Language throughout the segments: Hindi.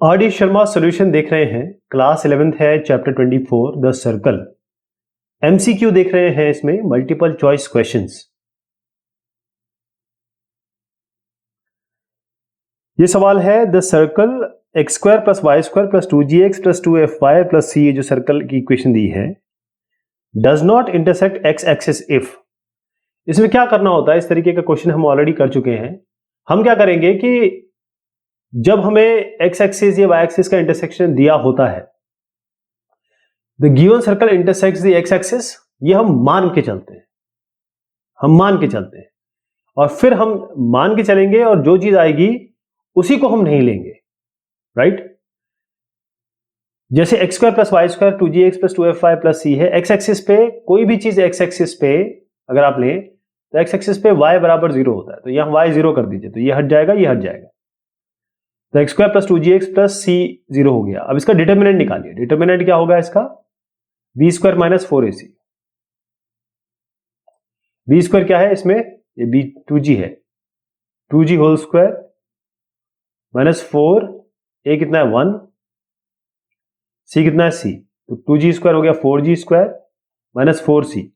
आर.डी. शर्मा सॉल्यूशन देख रहे हैं। क्लास 11th है, चैप्टर 24 द सर्कल। एमसीक्यू देख रहे हैं, इसमें मल्टीपल चॉइस क्वेश्चंस। ये सवाल है the circle x square plus Y square plus 2gx plus 2fy plus c, ये जो सर्कल की इक्वेशन दी है, does not intersect x axis if. इसमें क्या करना होता है, इस तरीके का क्वेश्चन हम ऑलरेडी कर चुके हैं। हम क्या करेंगे कि जब हमें एक्स एक्सिस या वाई एक्सिस का इंटरसेक्शन दिया होता है, the given circle intersects the x axis, ये हम मान के चलते हैं। और फिर हम मान के चलेंगे और जो चीज आएगी उसी को हम नहीं लेंगे, राइट। जैसे x square plus Y square 2gx plus 2fy plus c है। एक्स एक्सिस पे कोई भी चीज एक्स एक्सिस पे अगर आप लें तो एक्स एक्सिस पे y बराबर 0 होता है, तो यहां y 0 कर दीजिए, तो ये हट जाएगा, ये हट जाएगा। तो x square plus 2gx plus c 0 हो गया। अब इसका डिटर्मिनेंट निकालिए। डिटर्मिनेंट क्या होगा इसका? B square minus 4ac। B square क्या है इसमें? ये बी 2g है, 2g होल स्क्वायर माइनस 4, ए कितना है 1, सी कितना है c, तो 2g स्क्वायर हो गया 4g स्क्वायर माइनस 4c।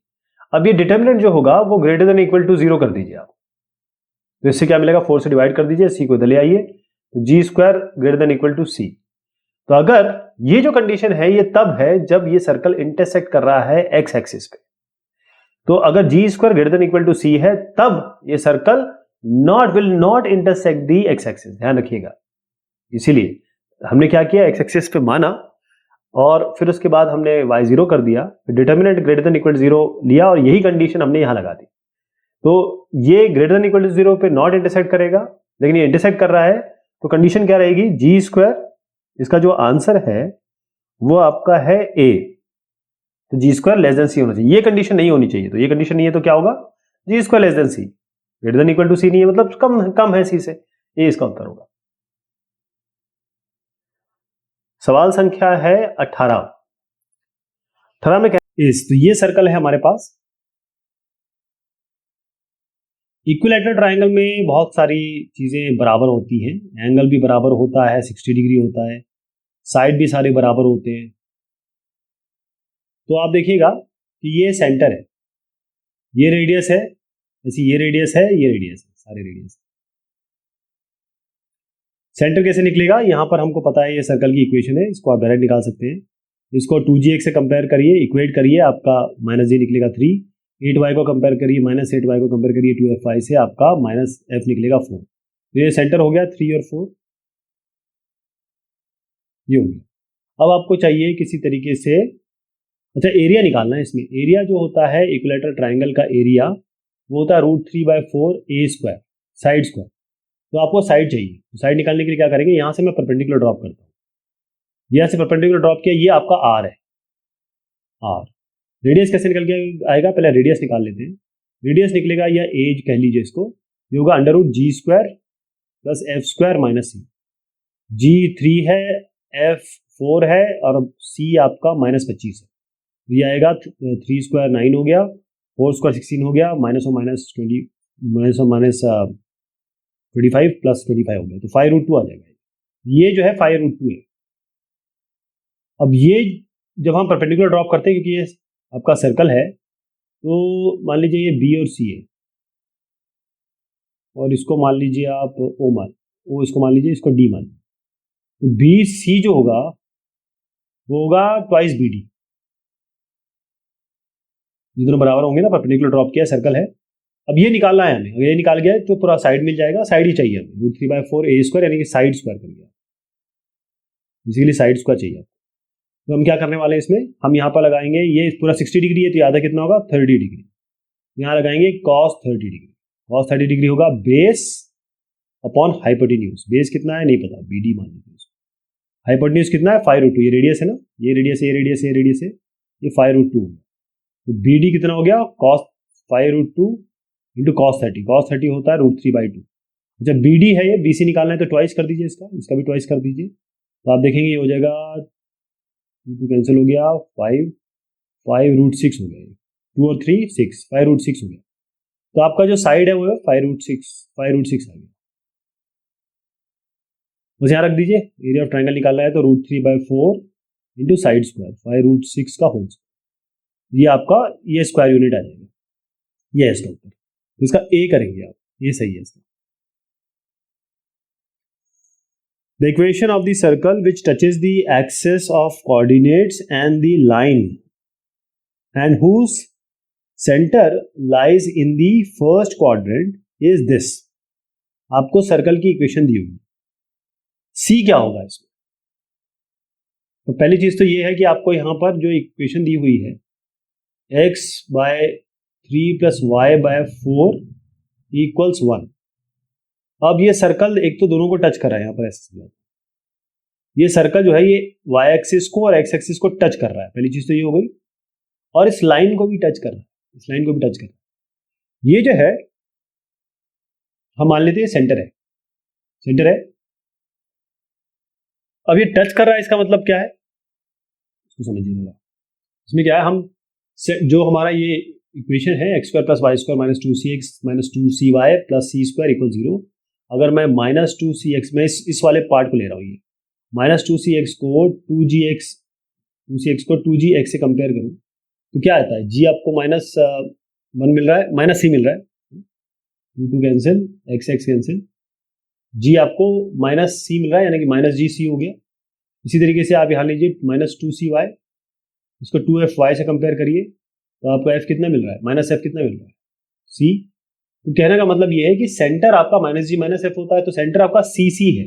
अब ये डिटर्मिनेंट जो होगा वो ग्रेटर देन इक्वल टू 0 कर दीजिए आप। तो इससे क्या मिलेगा? 4 से डिवाइड कर दीजिए, c को इधर ले आइए, तो g square greater than equal to c। तो अगर ये जो कंडीशन है ये तब है जब ये सर्कल इंटरसेक्ट कर रहा है एक्स एक्सिस पे। तो अगर G square greater than equal to C है तब ये circle will not intersect the X axis, ध्यान रखिएगा। इसीलिए हमने क्या किया, एक्स एक्सिस पे माना और फिर उसके बाद हमने y 0 कर दिया, determinant greater than equal to 0 लिया और यही कंडीशन हमने यहां लगा दी। तो ये ग्रेटर देन इक्वल टू 0 पे नॉट इंटरसेक्ट करेगा, लेकिन ये इंटरसेक्ट कर रहा है, तो कंडीशन क्या रहेगी? जी स्क्वायर, इसका जो आंसर है वो आपका है ए, तो जी स्क्वायर लेस देन सी होना चाहिए। ये कंडीशन नहीं होनी चाहिए, तो ये कंडीशन नहीं है तो क्या होगा? G square less than C, greater than equal to C नहीं है, मतलब कम है सी से। ये इसका उत्तर होगा। सवाल संख्या है 18 में क्या इस, तो ये सर्कल है हमारे पास। इक्विलैटरल ट्रायंगल में बहुत सारी चीजें बराबर होती हैं, एंगल भी बराबर होता है, 60 डिग्री होता है, साइड भी सारे बराबर होते हैं। तो आप देखिएगा कि ये सेंटर है, ये रेडियस है, जैसे ये रेडियस है, ये रेडियस है, सारे रेडियस। सेंटर कैसे निकलेगा? यहां पर हमको पता है ये सर्कल की इक्वेशन है, इसको आप डायरेक्ट निकाल सकते हैं। इसको 2gx से कंपेयर करिए, इक्वेट करिए, आपका माइनस जी निकलेगा 3। 8y को कंपेयर करिए, माइनस 8y को कंपेयर करिए 2fy से, आपका माइनस f निकलेगा 4। तो ये सेंटर हो गया 3 और 4, ये हो गया। अब आपको चाहिए किसी तरीके से, अच्छा एरिया निकालना है। इसमें एरिया जो होता है इक्विलैटरल ट्राइंगल का एरिया वो होता है √3/4 a स्क्वायर, साइड स्क्वायर। तो आपको साइड चाहिए, तो साइड निकालने के लिए क्या करेंगे, यहां से मैं परपेंडिकुलर ड्रॉप करता हूँ, यहां से परपेंडिकुलर ड्रॉप किया, ये आपका आर है, आर। रेडियस कैसे निकल के आएगा? पहले रेडियस निकाल लेते हैं। रेडियस निकलेगा या एज कह लीजिए इसको, ये होगा √g square plus f square minus c। g 3 है, f 4 है और c आपका -25 है। ये आएगा 3 स्क्वायर 9 हो गया, 4 स्क्वायर 16 हो गया, माइनस और माइनस 20, माइनस 25 प्लस 25 हो गया, तो 5√2 आ जाएगा। ये जो है 5√2 है। अब ये जब हम परपेंडिकुलर ड्रॉप करते हैं, क्योंकि ये आपका सर्कल है, तो मान लीजिए ये बी और सी है, और इसको मान लीजिए आप ओ, इसको मान लीजिए, इसको डी मान लीजिए। तो बी सी जो होगा वो होगा ट्वाइस बी डी, ये दोनों बराबर होंगे ना, परपेंडिकुलर ड्रॉप किया, सर्कल है। अब ये निकालना है हमें, ये निकाल गया तो पूरा साइड मिल जाएगा, साइड ही चाहिए हमें, √3/4 a स्क्वायर, यानी कि साइड स्क्वायर कर दिया, इसीलिए साइड स्क्वायर चाहिए। तो हम क्या करने वाले हैं इसमें, हम यहाँ पर लगाएंगे, ये पूरा 60 डिग्री है तो आधा कितना होगा 30 डिग्री, यहाँ लगाएंगे cos 30 डिग्री। cos 30 डिग्री होगा बेस अपॉन हाइपोटेन्यूज। बेस कितना है नहीं पता, BD मान लीजिए। हाइपोटेन्यूज कितना है 5√2, ये रेडियस है ना, ये रेडियस है, ये रेडियस है, ये रेडियस है, ये 5√2 होगा। तो BD कितना हो गया? cos 5√2 into cos 30। cos 30 होता है √3/2। जब BD है ये, BC निकालना है तो ट्वाइस कर दीजिए, इसका भी ट्वाइस कर दीजिए, तो आप देखेंगे ये हो जाएगा, 2 कैंसिल हो गया, 5√6 हो गया, 2 और 3 6, 5√6 हो गया। तो आपका जो साइड है वो है 5√6 आ गया। उसे यहाँ रख दीजिए, एरिया ऑफ ट्राइंगल निकालना है तो √3/4 इंटू साइड स्क्वायर 5√6 का होल स्क्वायर, ये आपका ये स्क्वायर यूनिट आ जाएगा, ये है इसका उत्तर। तो इसका ए करेंगे आप, ये सही है इसका। The equation of the circle which touches the axis of coordinates and the line and whose center lies in the first quadrant is this। आपको सर्कल की इक्वेशन दी होगी, सी क्या होगा इसमें? तो पहली चीज तो ये है कि आपको यहां पर जो इक्वेशन दी हुई है x/3 + y/4 = 1। अब ये सर्कल एक तो दोनों को टच कर रहा है, यहाँ पर ऐसे ये सर्कल जो है ये y एक्सिस को और x एक्सिस को टच कर रहा है, पहली चीज तो ये हो गई, और इस लाइन को भी टच कर रहा है, इस लाइन को भी टच कर रहा है। ये जो है हम मान लेते हैं सेंटर है, सेंटर है। अब ये टच कर रहा है, इसका मतलब क्या है इसको समझिए थोड़ा। इसमें क्या है, हम जो हमारा ये इक्वेशन है x² + y² - 2cx - 2cy + c² = 0, अगर मैं -2cx में इस वाले पार्ट को ले रहा हूँ, ये -2cx को 2gx से कंपेयर करूँ तो क्या आता है, g आपको -1 मिल रहा है, -c मिल रहा है, 2 कैंसिल, x कैंसिल, g आपको -c मिल रहा है, यानी कि -gc हो गया। इसी तरीके से आप यहाँ लीजिए -2cy, इसको 2fy से कंपेयर करिए तो आपको f कितना मिल रहा है, -f कितना मिल रहा है, c। तो कहने का मतलब ये है कि सेंटर आपका -g -f होता है, तो सेंटर आपका cc है,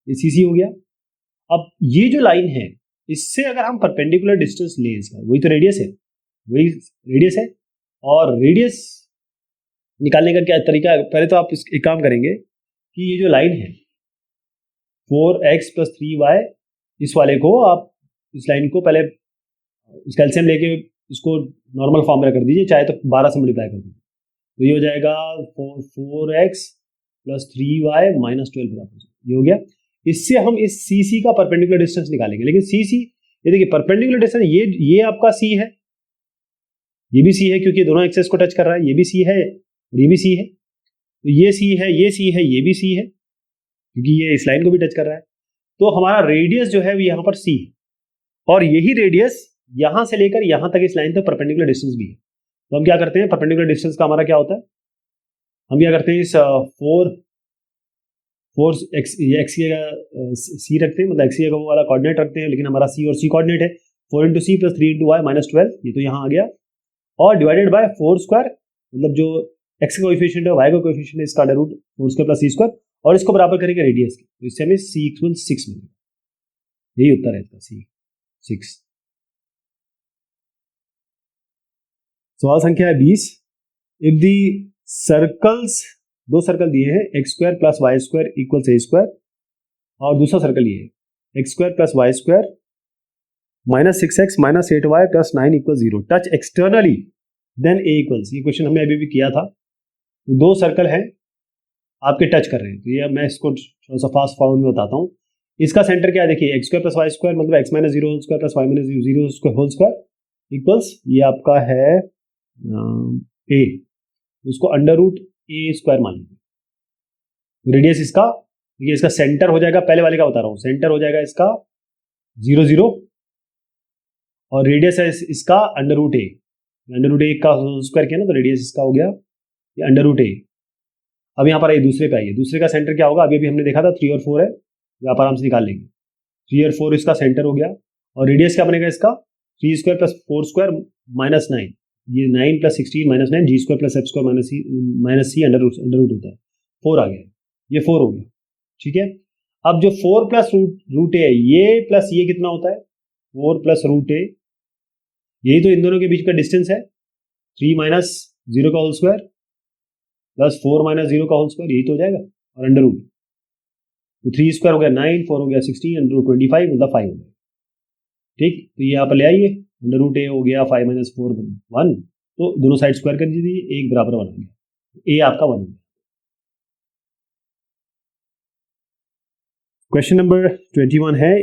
ये cc हो गया। अब ये जो लाइन है, इससे अगर हम परपेंडिकुलर डिस्टेंस लें, इसका वही तो रेडियस है, वही रेडियस है, और रेडियस निकालने का क्या तरीका है, पहले तो आप एक काम करेंगे कि ये जो लाइन है 4x + 3y, इस वाले को आप इस लाइन को पहले इसका एलसीएम लेके इसको नॉर्मल फॉर्म में कर दीजिए, चाहे तो 12 से मल्टीप्लाई कर दीजिए, तो ये हो जाएगा 4x + 3y - 12 बराबर, ये हो गया। इससे हम इस CC का परपेंडिकुलर डिस्टेंस निकालेंगे, लेकिन CC ये देखिए परपेंडिकुलर डिस्टेंस, ये आपका C है, ये भी C है क्योंकि दोनों एक्सेस को टच कर रहा है, ये भी C है और ये भी C है, तो ये C है, ये C है, ये भी C है क्योंकि ये इस लाइन को भी टच कर रहा है। तो हमारा रेडियस जो है यहाँ पर C है, और यही रेडियस यहां से लेकर यहां तक इस लाइन तक परपेंडिकुलर डिस्टेंस भी है। तो हम क्या करते हैं, परपेंडिकुलर डिस्टेंस का हमारा क्या होता है, हम क्या करते हैं, इस 4x की जगह c रखते हैं, मतलब x की जगह वो वाला कोऑर्डिनेट रखते हैं, लेकिन हमारा c और c कोऑर्डिनेट है, 4 × c + 3 × y - 12, ये तो यहाँ आ गया, और डिवाइडेड बाय 4², मतलब जो x का कोएफिशिएंट है, y का कोएफिशिएंट है, इसका अंडर रूट 4² + c², और इसको बराबर करेंगे रेडियस के, तो इससे हमें c = 6 मिलेगा। यही उत्तर है इसका, c 6। सवाल संख्या 20। इफ दी सर्कल्स, दो सर्कल दिए हैं, x² + y² = a², और दूसरा सर्कल ये है x² + y² - 6x - 8y + 9 = 0, touch externally then a =, ये क्वेश्चन हमने अभी भी किया था। तो दो सर्कल हैं आपके टच कर रहे हैं, तो ये मैं इसको थोड़ा सा फास्ट फॉरवर्ड में बताता हूँ। इसका सेंटर क्या है, देखिए x² + y² मतलब x - 0² + y - 0² इक्वल्स, ये आपका है a, इसको अंडर रूट a² मान लीजिए। रेडियस इसका, ये इसका सेंटर हो जाएगा, पहले वाले का बता रहा हूँ, सेंटर हो जाएगा इसका 0 0, और रेडियस है इसका under root a, under root a का स्क्वायर किया ना, तो रेडियस इसका हो गया ये अंडर रूट a। अब यहाँ पर ये दूसरे पे आइए, दूसरे का सेंटर क्या होगा, अभी हमने देखा था 3 और 4 है, यहाँ पर आराम से निकाल लेंगे, 3 और 4 इसका सेंटर हो गया, और रेडियस क्या बनेगा इसका 3² + 4² - 9, ये 9 + 16 - 9, g² + f² - c under root होता है, 4 आ गया, ये 4 हो गया, ठीक है। अब जो 4 + रूट a है, ये प्लस ये कितना होता है, 4 + रूट a, यही तो इन दोनों के बीच का डिस्टेंस है, 3 - 0 का होल स्क्वायर प्लस 4 - 0 का होल स्क्वायर, यही तो हो जाएगा, और अंडर रूट, तो 3² हो गया 9, 4 हो गया 16, अंडर रूट 25 मतलब 5 हो गया, ठीक। तो ये यहाँ पर ले आइए, अंडर रूट a हो गया 5 - 4 1, तो दोनों साइड स्क्वायर कर दीजिए, एक बराबर 1 हो गया, a आपका 1 हो गया। क्वेश्चन नंबर 21 है,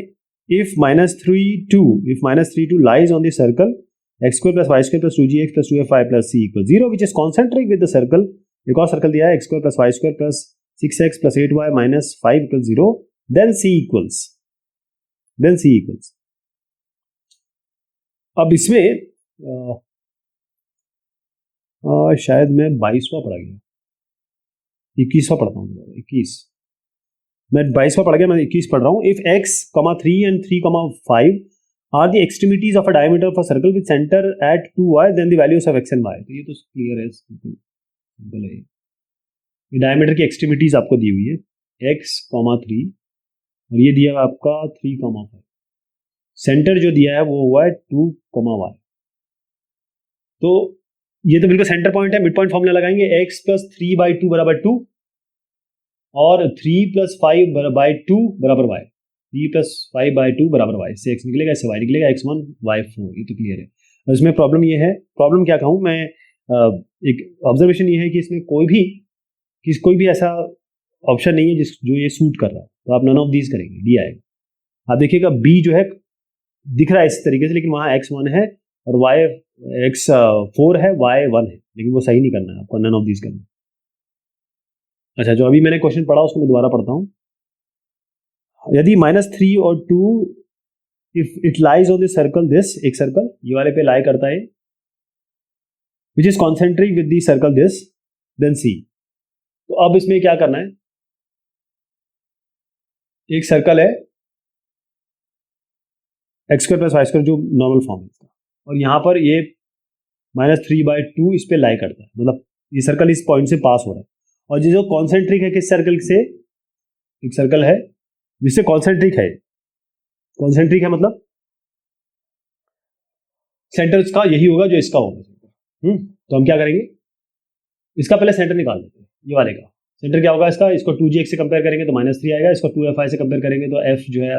if -3 2 lies on the circle x² + y² + 2gx + 2fy + c = 0 which is concentric with the circle, एक और सर्कल दिया है x² + y² + 6x + 8y - 5 = 0, then सी इक्वल्स, अब इसमें शायद मैं 22वां पढ़ा गया, 21वां पढ़ता हूँ, 21, मैं 22वां पढ़ गया, मैं 21 पढ़ रहा हूँ। If x, 3 and 3, 5 are the extremities of a diameter of a circle with center at 2y, then the values of x and y। तो ये तो क्लियर है, सिंपल है। ये डायमीटर की एक्सट्रीमिटीज आपको दी हुई है, x, 3 और ये दिया आपका 3, 5। सेंटर जो दिया है वो हुआ है 2, y। तो ये तो बिल्कुल सेंटर पॉइंट है, मिड पॉइंट फॉर्मूला लगाएंगे, x + 3/2 = 2 और 3 + 5/2 = y। 3 + 5/2 = y, इससे x निकलेगा, इससे y निकलेगा, x1 y4। ये तो क्लियर है। इसमें प्रॉब्लम ये है, प्रॉब्लम क्या कहूँ मैं, एक ऑब्जर्वेशन ये है कि इसमें कोई भी ऐसा ऑप्शन नहीं है जो ये सूट कर रहा हो, तो आप नन ऑफ दीज करेंगे, डी आएगा। आप देखिएगा बी जो है दिख रहा है इस तरीके से, लेकिन वहाँ x1 है और x4 है, y1 है, लेकिन वो सही नहीं करना है, आपको नन ऑफ दीज करना है। अच्छा, जो अभी मैंने क्वेश्चन पढ़ा उसको मैं दोबारा पढ़ता हूँ। यदि -3 और 2 if it lies on the circle this, एक सर्कल ये वाले पे लाई करता है, which is concentric with the circle this, then C. तो अब इसमें क्या करना है, एक सर्कल है x² + y² जो नॉर्मल फॉर्म है इसका, और यहाँ पर ये -3/2 इस पे लाई करता है, मतलब ये सर्कल इस पॉइंट से पास हो रहा है। और ये जो कॉन्सेंट्रिक है किस सर्कल से, एक सर्कल है जिससे कॉन्सेंट्रिक है, मतलब सेंटर इसका यही होगा जो इसका होगा। तो हम क्या करेंगे, इसका पहले सेंटर निकाल लेते हैं, ये वाले का सेंटर क्या होगा इसका, इसको 2gx से कंपेयर करेंगे तो -3 आएगा, इसको 2fi से कंपेयर करेंगे तो f जो है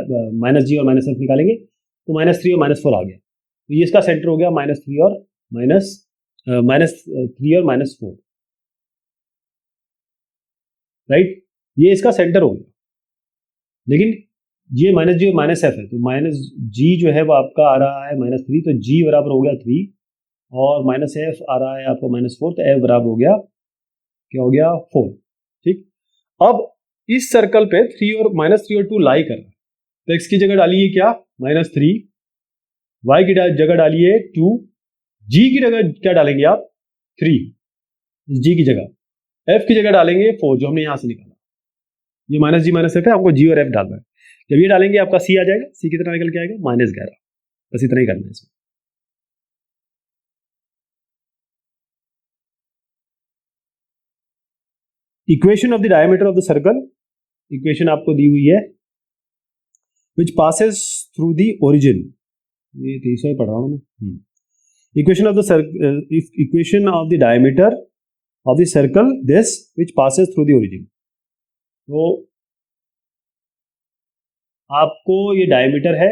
-g और -f निकालेंगे तो -3 और -4 आ गया। तो ये इसका सेंटर हो गया -3 और -4, राइट, ये इसका सेंटर हो गया। लेकिन ये -g और -f है, तो -g जो है वो आपका आ रहा है -3, तो g बराबर हो गया 3 और -f आ रहा है आपको -4, तो f बराबर हो गया, क्या हो गया, 4। ठीक, अब इस सर्कल पे 3 और 2 लाई कर रहा है, तो x की जगह डालिए क्या, -3, y की जगह डालिए 2, g की जगह क्या डालेंगे आप, 3, g की जगह, f की जगह डालेंगे 4 जो हमने यहां से निकाला। ये -g -f है, आपको g और f डालना है। जब ये डालेंगे आपका c आ जाएगा, c कितना निकल के आएगा, -11। बस इतना ही करना है इसमें। Equation of the diameter of the circle, equation आपको दी हुई है, विच पासेस थ्रू द ओरिजिन, ये 300 पढ़ रहा हूं मैं। Equation of the diameter of the circle this which passes through the origin. तो आपको ये डायमीटर है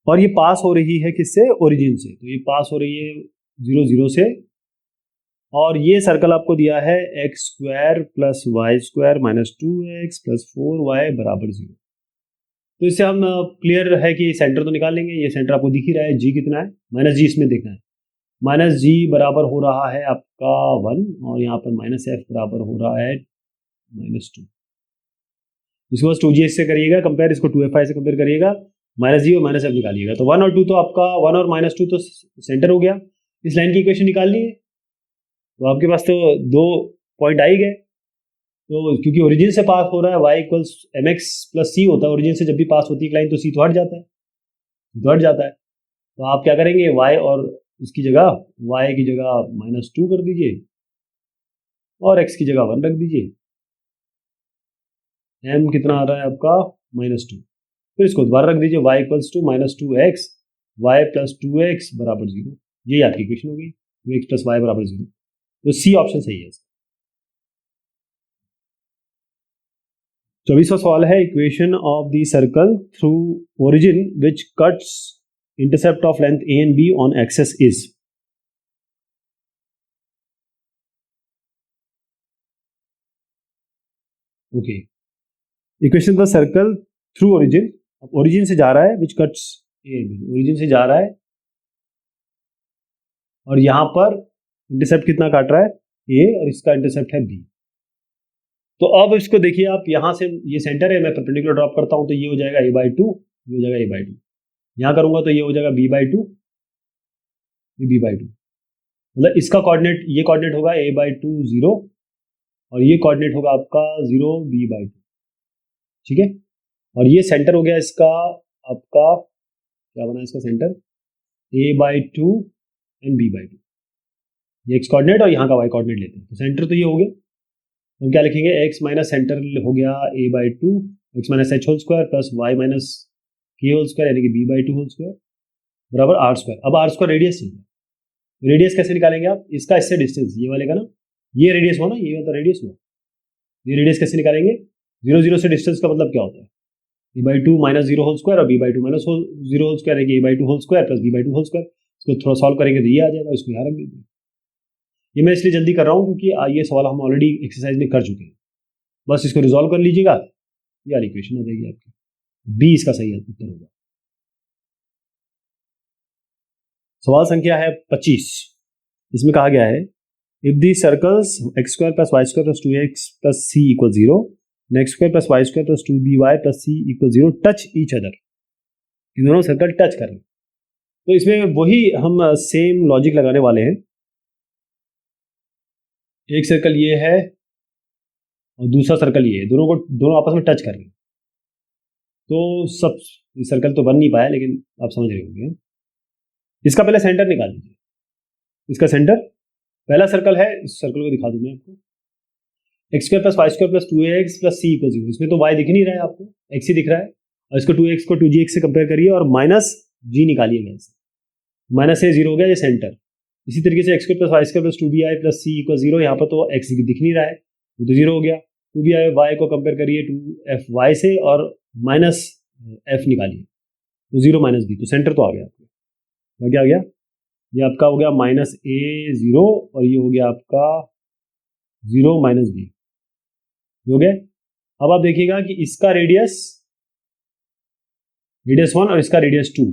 और ये पास हो रही है किससे, ओरिजिन से, तो ये पास हो रही है 0, 0 से, और ये सर्कल आपको दिया है x² + y² - 2x + 4y = 0। तो इससे हम क्लियर है कि सेंटर तो निकाल लेंगे, ये सेंटर आपको दिख ही रहा है, g कितना है, -g इसमें देखना है, -g बराबर हो रहा है आपका 1 और यहाँ पर -f बराबर हो रहा है -2। इसको बस 2gx से करिएगा कंपेयर, इसको 2fi से कंपेयर करिएगा, -g और -f निकालिएगा, तो 1 और 2 तो आपका 1 और -2 तो सेंटर हो गया। इस लाइन की इक्वेशन निकालनी है, तो आपके पास तो 2 पॉइंट आ ही गए। तो क्योंकि ओरिजिन से पास हो रहा है, y = mx + c होता है, ओरिजिन से जब भी पास होती है लाइन तो c तो हट जाता है, तो आप क्या करेंगे, y और इसकी जगह, y की जगह -2 कर दीजिए और x की जगह 1 रख दीजिए, m कितना आ रहा है आपका -2, फिर इसको दोबारा रख दीजिए, y = -2x, y + 2x = 0। यही आपकी इक्वेशन हो गई, 2x + y = 0। तो सी ऑप्शन सही है। 24वां सवाल है, equation of the circle through origin which cuts intercept of length a and b on axes is. Okay, equation of the circle through origin, origin से जा रहा है, which cuts a and b, origin से जा रहा है और यहां पर इंटरसेप्ट कितना काट रहा है, a, और इसका इंटरसेप्ट है b। तो अब इसको देखिए आप, यहाँ से ये सेंटर है, मैं परपेंडिकुलर ड्रॉप करता हूँ तो ये हो जाएगा a/2, ये हो जाएगा a/2, यहाँ करूँगा तो ये हो जाएगा b/2, ये b/2, मतलब इसका कोऑर्डिनेट, ये कोऑर्डिनेट होगा a/2 0 और ये कोऑर्डिनेट होगा आपका 0 b/2, ठीक है। और ये सेंटर हो गया इसका आपका, क्या बना इसका सेंटर, a/2 एंड b/2, ये x कोऑर्डिनेट और यहाँ का y कोऑर्डिनेट लेते हैं, तो सेंटर तो ये हो गया। हम क्या लिखेंगे, x माइनस सेंटर हो गया a/2, x minus h whole square plus y minus k whole square यानी कि b/2 होल स्क्वायर बराबर r स्क्वायर। अब r स्क्वायर रेडियस चाहिए, रेडियस कैसे निकालेंगे आप, इसका इससे डिस्टेंस, ये वाले का ना, ये रेडियस हुआ ना, ये वाला रेडियस हुआ, ये रेडियस कैसे निकालेंगे, 0 0 से डिस्टेंस का मतलब क्या होता है, a/2 माइनस 0 होल स्क्वायर और b/2 माइनस 0 होल स्क्वायर है कि a/2 whole square plus b/2 whole square. इसको थोड़ा सॉल्व करेंगे तो ये आ जाएगा, इसको यहाँ रख दीजिए। ये मैं इसलिए जल्दी कर रहा हूँ क्योंकि ये सवाल हम ऑलरेडी एक्सरसाइज में कर चुके हैं, बस इसको रिजॉल्व कर लीजिएगा, ये वाली इक्वेशन आ जाएगी आपकी, बी इसका सही उत्तर होगा। सवाल संख्या है 25, इसमें कहा गया है if the circles x square plus Y square plus 2x plus C equal 0 and x square plus Y square plus 2by plus C equal 0 touch each other, ये दोनों सर्कल टच कर रहे हैं, तो इसमें वही हम सेम लॉजिक लगाने वाले हैं। एक सर्कल ये है और दूसरा सर्कल ये है, दोनों आपस में टच कर रहे हैं, तो सब सर्कल तो बन नहीं पाया लेकिन आप समझ रहे होंगे। इसका पहले सेंटर निकाल दीजिए, इसका सेंटर, पहला सर्कल है, इस सर्कल को दिखा दूं मैं आपको, X square plus Y square plus 2x plus सी इक्वल 0, इसमें तो y दिख नहीं रहा है आपको, x ही दिख रहा है, और इसको 2x को 2gx से कंपेयर करिए और माइनस g निकालिएगा, इससे माइनस से 0 हो गया ये सेंटर। इसी तरीके से X square plus Y square plus 2bi plus सी इक्वल 0, यहाँ पर तो x दिख नहीं रहा है तो 0 हो गया, 2bi y को कंपेयर करिए 2fy से और माइनस f निकालिए तो 0 माइनस b, तो सेंटर तो आ गया आपका, क्या आ गया, ये आपका हो गया माइनस a 0 और ये हो गया आपका 0 माइनस b, हो गया। अब आप देखिएगा कि इसका रेडियस 1 और इसका रेडियस 2,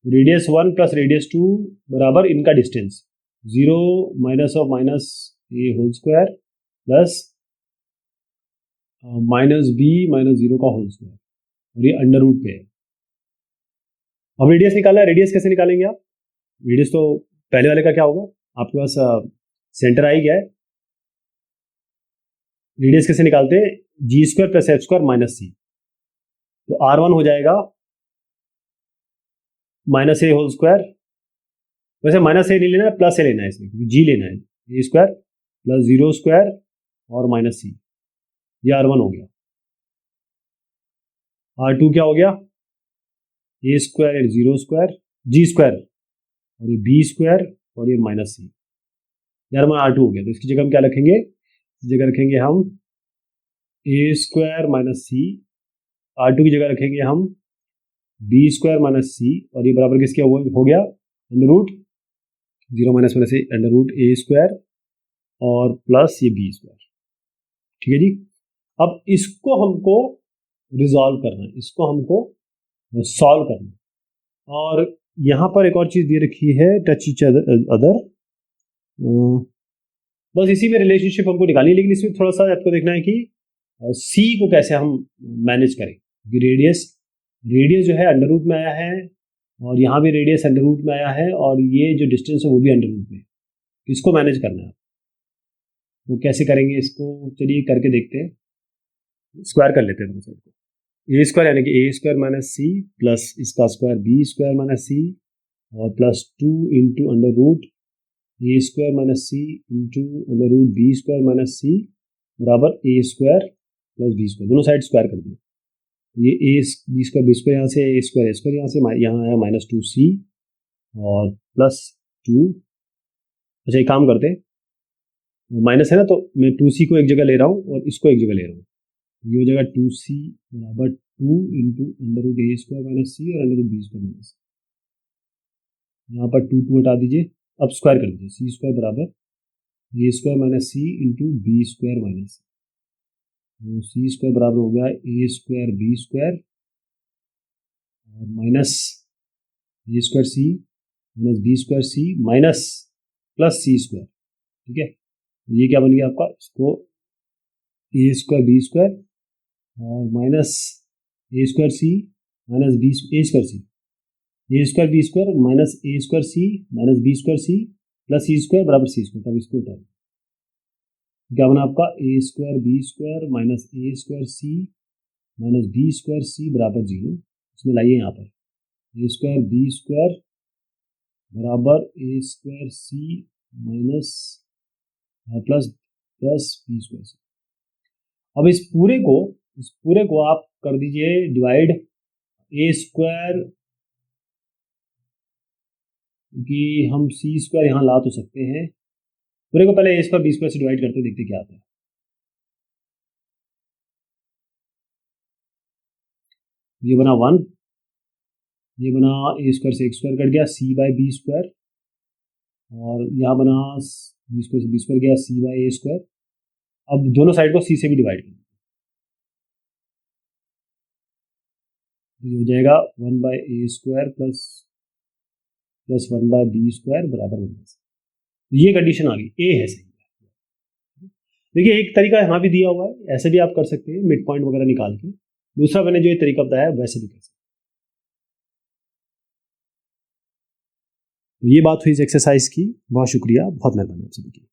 रेडियस 1 प्लस रेडियस 2 बराबर इनका distance 0 minus of minus a whole square plus minus b minus 0 का होल स्क्वायर, और ये अंडर रूट पे है। अब रेडियस निकालना है, रेडियस कैसे निकालेंगे आप, रेडियस तो पहले वाले का क्या होगा, आपके पास सेंटर आ ही गया है, रेडियस कैसे निकालते हैं, G square plus F square minus C, तो r1 हो जाएगा माइनस ए होल स्क्वायर, वैसे माइनस ए नहीं लेना है, प्लस ए लेना है इसमें, क्योंकि जी लेना है, ए स्क्वायर प्लस 0 स्क्वायर और माइनस सी, ये r1 हो गया। r2 क्या हो गया, A square and 0 square G square और ये बी स्क्वायर और ये माइनस सी, यार मैं r2 हो गया, तो इसकी जगह हम क्या रखेंगे, इस जगह रखेंगे हम ए स्क्वायर माइनस सी, r2 की जगह रखेंगे हम बी स्क्वायर माइनस सी, और ये बराबर किसके हो गया, अंडर रूट 0 माइनस माइनस से अंडर रूट ए स्क्वायर और प्लस ये बी स्क्वायर, ठीक है जी। अब इसको हमको रिजॉल्व करना है, इसको हमको सॉल्व करना है, और यहाँ पर एक और चीज दे रखी है, टच ईच अदर, बस इसी में रिलेशनशिप हमको निकालनी है, लेकिन इसमें थोड़ा सा आपको देखना है कि सी को कैसे हम मैनेज करें, क्योंकि रेडियस जो है अंडर रूट में आया है और यहाँ भी रेडियस अंडर रूट में आया है और ये जो डिस्टेंस है वो भी अंडर रूट में, इसको मैनेज करना है, तो कैसे करेंगे इसको, चलिए करके देखते हैं, स्क्वायर कर लेते हैं दोनों साइड को, ए स्क्वायर यानी कि A square minus C plus इसका square B square minus C और plus 2 into under root A square minus C into under root B square minus C बराबर A square plus B square, दोनों साइड स्क्वायर कर दिए, ये ए बी स्क्वायर यहाँ से ए स्क्वायर यहाँ से यहाँ आया माइनस 2c और प्लस 2, अच्छा एक काम करते हैं, माइनस है ना तो मैं 2c को एक जगह ले रहा हूँ और इसको एक जगह ले रहा हूँ, ये हो जाएगा 2c बराबर 2 into under root A square minus C और under root B square minus C, यहाँ पर 2 हटा दीजिए, अब स्क्वायर कर दीजिए, सी स्क्वायर बराबर A square minus C into B square minus C, तो सी स्क्वायर बराबर हो गया ए स्क्वायर बी स्क्वायर और माइनस ए square C minus B square C minus plus सी स्क्वायर, ठीक है, तो ये क्या बन गया आपका, इसको ए स्क्वायर बी स्क्वायर और माइनस ए स्क्वायर सी माइनस बी ए स्क्वायर सी, ए स्क्वायर बी स्क्वायर माइनस ए square C minus B square C plus सी स्क्वायर बराबर सी स्क्वायर। तब इसको टर्म क्या बना आपका, ए स्क्वायर बी स्क्वायर माइनस ए square C minus B square सी बराबर 0। इसमें लाइए यहाँ पर ए स्क्वायर बी स्क्वायर बराबर A square C minus plus plus B square C. अब इस पूरे को आप कर दीजिए डिवाइड ए स्क्वायर, कि हम सी स्क्वायर यहाँ ला तो सकते हैं, पूरे को पहले ए स्क्वायर बी स्क्वायर से डिवाइड करते देखते क्या आता है। ये बना 1, ये बना ए स्क्वायर से एक्स स्क्वायर कट गया सी बाई बी स्क्वायर, और यहाँ बना बी स्क्वायर से बी स्क्वायर गया सी बाई ए स्क्वायर। अब दोनों साइड को सी से भी डिवाइड करेंगे, तो ये हो जाएगा 1 by a square plus 1 by b square बराबर 1। ये कंडीशन आ गई, ए है सही। देखिए एक तरीका यहाँ भी दिया हुआ है, ऐसे भी आप कर सकते हैं मिड पॉइंट वगैरह निकाल के। दूसरा मैंने जो ये तरीका बताया वैसे भी कर सकते हैं। ये बात हुई इस एक्सरसाइज की। बहुत शुक्रिया, बहुत मेहरबानी आप सभी की।